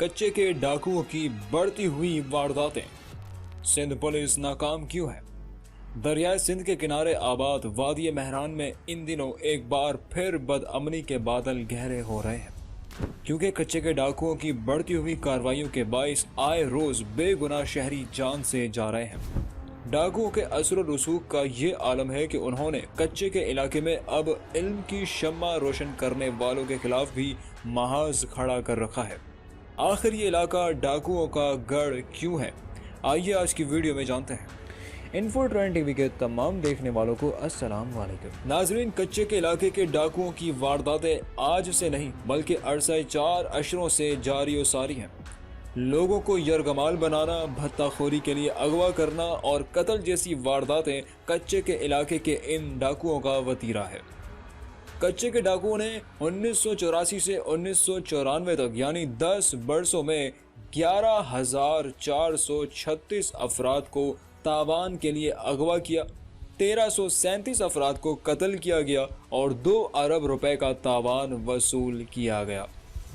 कच्चे के डाकुओं की बढ़ती हुई वारदातें, सिंध पुलिस नाकाम क्यों है? दरियाए सिंध के किनारे आबाद वादी महरान में इन दिनों एक बार फिर बदअमनी के बादल गहरे हो रहे हैं, क्योंकि कच्चे के डाकुओं की बढ़ती हुई कार्रवाइयों के बाइस आए रोज बेगुनाह शहरी जान से जा रहे हैं। डाकुओं के असर रसूख का ये आलम है कि उन्होंने कच्चे के इलाके में अब इल्म की शम्मा रोशन करने वालों के खिलाफ भी महाज खड़ा कर रखा है। आखिर ये इलाका डाकुओं का गढ़ क्यों है? आइए आज की वीडियो में जानते हैं। इन्फो ट्रेंड टीवी के तमाम देखने वालों को अस्सलाम वालेकुम। नाजरीन, कच्चे के इलाके के डाकुओं की वारदातें आज से नहीं बल्कि अरसे 4 अशरों से जारी और सारी हैं। लोगों को यरगमाल बनाना, भत्ताखोरी के लिए अगवा करना और कत्ल जैसी वारदातें कच्चे के इलाके के इन डाकुओं का वतीरा है। कच्चे के डाकुओं ने 1984 से 1994 तक यानी 10 बरसों में 11,436 अफराद को तावान के लिए अगवा किया, 1337 अफराद को कत्ल किया गया और 2 अरब रुपए का तावान वसूल किया गया।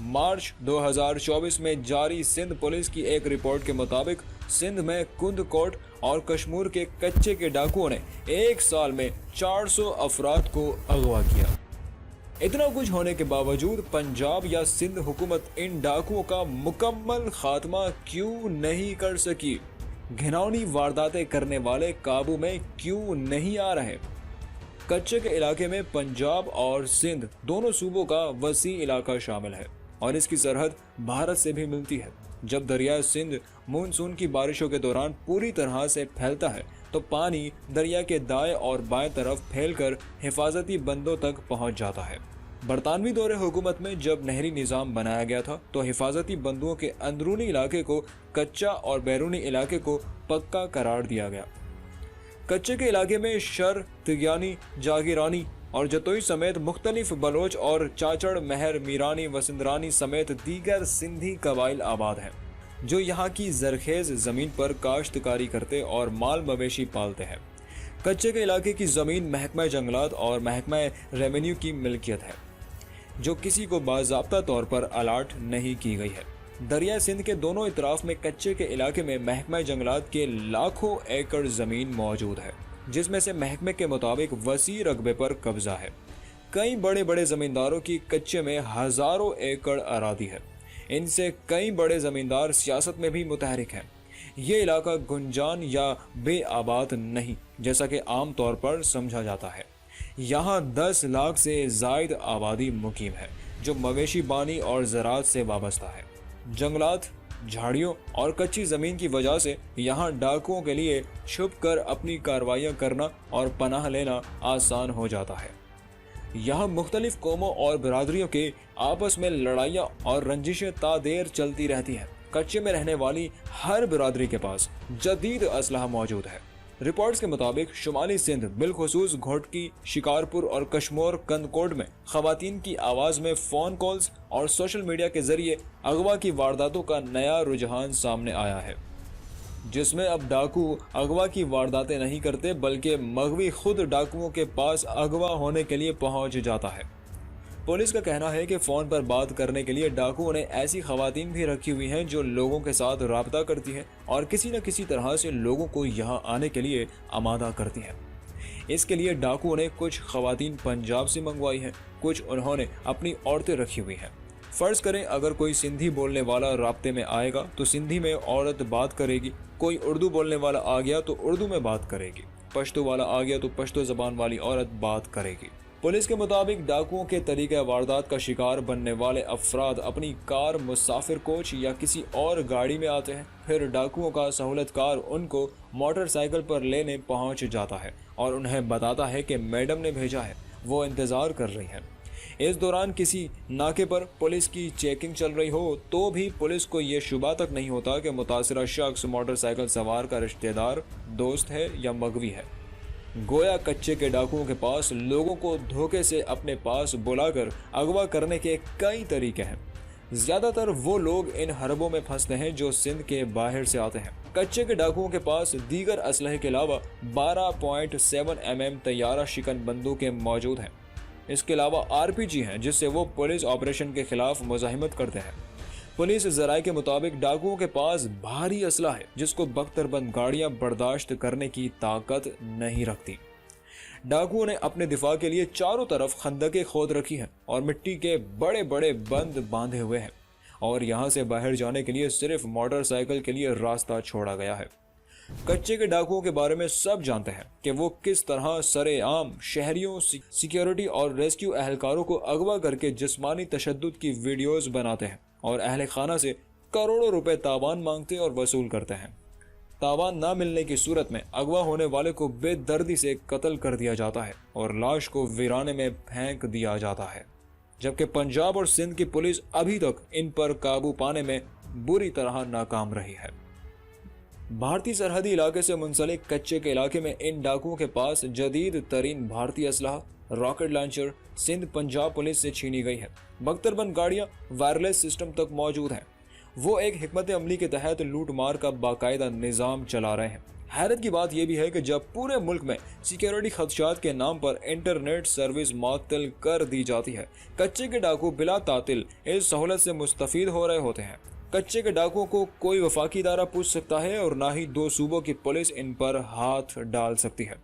मार्च 2024 में जारी सिंध पुलिस की एक रिपोर्ट के मुताबिक सिंध में कुंदकोट और कश्मीर के कच्चे के डाकुओं ने एक साल में 400 अफराद को अगवा किया। इतना कुछ होने के बावजूद पंजाब या सिंध हुकूमत इन डाकुओं का मुकम्मल खात्मा क्यों नहीं कर सकी? घिनौनी वारदातें करने वाले काबू में क्यों नहीं आ रहे? कच्चे के इलाके में पंजाब और सिंध दोनों सूबों का वसी इलाका शामिल है और इसकी सरहद भारत से भी मिलती है। जब दरिया सिंध मानसून की बारिशों के दौरान पूरी तरह से फैलता है तो पानी दरिया के दाएं और बाएं तरफ फैलकर हिफाजती बंदों तक पहुंच जाता है। बरतानवी दौरे हुकूमत में जब नहरी निज़ाम बनाया गया था तो हिफाजती बंदुओं के अंदरूनी इलाके को कच्चा और बैरूनी इलाके को पक्का करार दिया गया। कच्चे के इलाके में शर, तिग्यानी, जागीरानी और जतोई समेत मुख्तलिफ बलोच और चाचड़, महर, मीरानी, वसिंदरानी समेत दीगर सिंधी कबाइल आबाद हैं, जो यहाँ की जरखेज ज़मीन पर काश्तकारी करते और माल मवेशी पालते हैं। कच्चे के इलाके की ज़मीन महकमा जंगलात और महकमा रेवेन्यू की मिल्कियत है, जो किसी को बाज़ाब्ता तौर पर अलाट नहीं की गई है। दरिया सिंध के दोनों इतराफ में कच्चे के इलाके में महकमा जंगलात के लाखों एकड़ ज़मीन मौजूद है, जिसमें से महकमे के मुताबिक वसी रकबे पर कब्जा है। कई बड़े बड़े ज़मींदारों की कच्चे में हज़ारों एकड़ आरादी है। इनसे कई बड़े ज़मींदार सियासत में भी मुतहरिक हैं। ये इलाका गुंजान या बेआबाद नहीं, जैसा कि आम तौर पर समझा जाता है। यहाँ 10 लाख से ज़ायद आबादी मुकीम है, जो मवेशी बानी और ज़राअत से वाबस्ता है। जंगलात, झाड़ियों और कच्ची ज़मीन की वजह से यहाँ डाकुओं के लिए छुप कर अपनी कार्रवाइयाँ करना और पनाह लेना आसान हो जाता है। यहाँ मुख्तलिफ कौमों और बिरादरियों के आपस में लड़ाइयाँ और रंजिशें तादेर चलती रहती हैं। कच्चे में रहने वाली हर बिरादरी के पास जदीद असलहा मौजूद है। रिपोर्ट्स के मुताबिक शुमाली सिंध, बिलखुसूस घोटकी, शिकारपुर और कश्मीर कंदकोट में खवातीन की आवाज़ में फ़ोन कॉल्स और सोशल मीडिया के जरिए अगवा की वारदातों का नया रुझान सामने आया है, जिसमें अब डाकू अगवा की वारदातें नहीं करते बल्कि मगवी खुद डाकुओं के पास अगवा होने के लिए पहुंच जाता है। पुलिस का कहना है कि फ़ोन पर बात करने के लिए डाकुओं ने ऐसी खवातीन भी रखी हुई हैं जो लोगों के साथ राब्ता करती हैं और किसी न किसी तरह से लोगों को यहाँ आने के लिए आमादा करती हैं। इसके लिए डाकुओं ने कुछ खवातीन पंजाब से मंगवाई हैं, कुछ उन्होंने अपनी औरतें रखी हुई हैं। फ़र्ज़ करें अगर कोई सिंधी बोलने वाला राब्ते में आएगा तो सिंधी में औरत बात करेगी, कोई उर्दू बोलने वाला आ गया तो उर्दू में बात करेगी, पश्तो वाला आ गया तो पश्तो ज़बान वाली औरत बात करेगी। पुलिस के मुताबिक डाकुओं के तरीक़े वारदात का शिकार बनने वाले अफराद अपनी कार, मुसाफिर कोच या किसी और गाड़ी में आते हैं। फिर डाकुओं का सहूलतकार उनको मोटरसाइकिल पर लेने पहुंच जाता है और उन्हें बताता है कि मैडम ने भेजा है, वो इंतज़ार कर रही हैं। इस दौरान किसी नाके पर पुलिस की चेकिंग चल रही हो तो भी पुलिस को ये शुबा तक नहीं होता कि मुतासिरा शख्स मोटरसाइकिल सवार का रिश्तेदार, दोस्त है या मगवी है। गोया कच्चे के डाकुओं के पास लोगों को धोखे से अपने पास बुलाकर अगवा करने के कई तरीके हैं। ज़्यादातर वो लोग इन हरबों में फंसते हैं जो सिंध के बाहर से आते हैं। कच्चे के डाकुओं के पास दीगर असलहे के अलावा 12.7 mm तैयारा शिकन बंदूकें मौजूद हैं। इसके अलावा RPG हैं जिससे वो पुलिस ऑपरेशन के खिलाफ मुज़ाहिमत करते हैं। पुलिस जराये के मुताबिक डाकुओं के पास भारी असला है जिसको बख्तरबंद गाड़ियां बर्दाश्त करने की ताकत नहीं रखती। डाकुओं ने अपने दिफा के लिए चारों तरफ खंदकें खोद रखी हैं और मिट्टी के बड़े बड़े बंद बांधे हुए हैं और यहाँ से बाहर जाने के लिए सिर्फ मोटरसाइकिल के लिए रास्ता छोड़ा गया है। कच्चे के डाकुओं के बारे में सब जानते हैं कि वो किस तरह सरेआम शहरियों, सिक्योरिटी और रेस्क्यू अहलकारों को अगवा करके जिस्मानी तशद्दुद की वीडियोस बनाते हैं और अहले खाना से करोड़ों रुपए तावान मांगते और वसूल करते हैं। तावान ना मिलने की सूरत में अगवा होने वाले को बेदर्दी से कत्ल कर दिया जाता है और लाश को वीराने में फेंक दिया जाता है, जबकि पंजाब और सिंध की पुलिस अभी तक इन पर काबू पाने में बुरी तरह नाकाम रही है। भारतीय सरहदी इलाके से मुंसलिक कच्चे के इलाके में इन डाकुओं के पास जदीद तरीन भारतीय असलहा, rocket launcher Sindh Punjab police से छीनी गई है। बख्तरबंद गाड़ियां वायरलेस सिस्टम तक मौजूद हैं। वो एक हिकमत अमली के तहत लूट मार का बाकायदा निज़ाम चला रहे हैं। हैरत की बात यह भी है कि जब पूरे मुल्क में सिक्योरिटी खदशात के नाम पर इंटरनेट सर्विस मुअत्तल कर दी जाती है, कच्चे के डाकू बिला तातिल इस सहूलत से मुस्तफीद हो रहे होते हैं। कच्चे के डाकुओं को कोई वफाकी इदारा पूछ सकता है और ना ही दो सूबों की पुलिस इन पर हाथ डाल सकती है।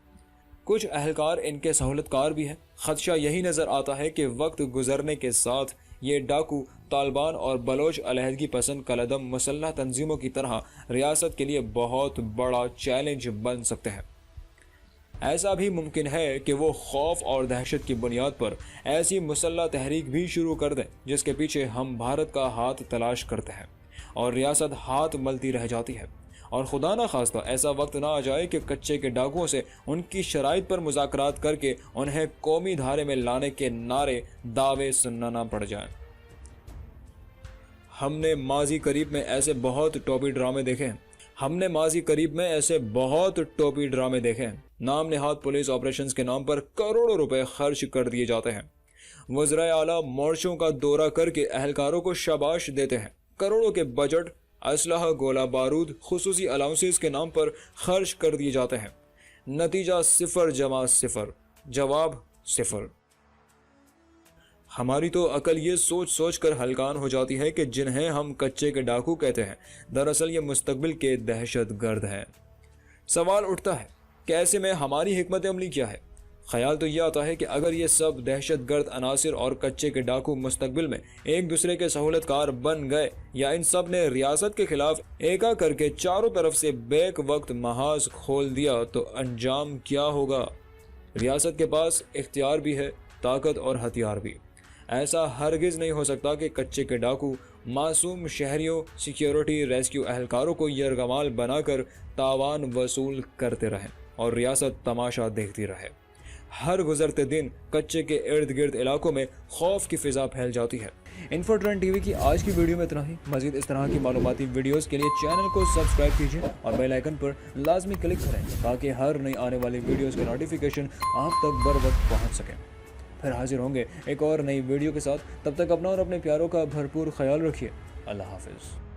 कुछ अहलकार इनके सहूलतकार भी हैं। खदशा यही नज़र आता है कि वक्त गुजरने के साथ ये डाकू तालिबान और बलोच अलहदगी पसंद कलदम मुसल्लह तंजीमों की तरह रियासत के लिए बहुत बड़ा चैलेंज बन सकते हैं। ऐसा भी मुमकिन है कि वो खौफ और दहशत की बुनियाद पर ऐसी मुसल्लह तहरीक भी शुरू कर दें जिसके पीछे हम भारत का हाथ तलाश करते हैं और रियासत हाथ मलती रह जाती है। और खुदा ना खास्ता ऐसा वक्त ना आ जाए कि कच्चे के डाकुओं से उनकी शराइत पर मुज़ाकरात करके उन्हें कौमी धारे में लाने के नारे दावे सुनना ना पड़ जाए। हमने माजी करीब में ऐसे बहुत टोपी ड्रामे देखे हैं। नाम निहाद पुलिस ऑपरेशंस के नाम पर करोड़ों रुपए खर्च कर दिए जाते हैं। वज़राए आला मोर्चों का दौरा करके अहलकारों को शाबाश देते हैं। करोड़ों के बजट असलहा, गोला बारूद, खुसूसी अलाउंसेस के नाम पर खर्च कर दिए जाते हैं। नतीजा 0 जमा 0, जवाब 0। हमारी तो अकल ये सोच सोच कर हलकान हो जाती है कि जिन्हें हम कच्चे के डाकू कहते हैं दरअसल ये मुस्तकबिल के दहशत गर्द हैं। सवाल उठता है कि ऐसे में हमारी हिकमत अमली क्या है? ख्याल तो यह आता है कि अगर ये सब दहशत गर्द अनासिर और कच्चे के डाकू मुस्तकबिल में एक दूसरे के सहूलतकार बन गए या इन सब ने रियासत के खिलाफ एका करके चारों तरफ से बेक वक्त महाज खोल दिया तो अंजाम क्या होगा? रियासत के पास इख्तियार भी है, ताकत और हथियार भी। ऐसा हरगिज़ नहीं हो सकता कि कच्चे के डाकू मासूम शहरियों, सिक्योरिटी, रेस्क्यू अहलकारों को यरगमाल बनाकर तावान वसूल करते रहें और रियासत तमाशा देखती रहे। हर गुजरते दिन कच्चे के इर्द गिर्द इलाकों में खौफ की फिजा फैल जाती है। इन्फो ट्रेंड टीवी की आज की वीडियो में इतना ही। मजीद इस तरह की मालूमाती वीडियोस के लिए चैनल को सब्सक्राइब कीजिए और बेल आइकन पर लाजमी क्लिक करें ताकि हर नई आने वाली वीडियोस के नोटिफिकेशन आप तक बर वक्त पहुँच सकें। फिर हाजिर होंगे एक और नई वीडियो के साथ। तब तक अपना और अपने प्यारों का भरपूर ख्याल रखिए। अल्लाह हाफिज़।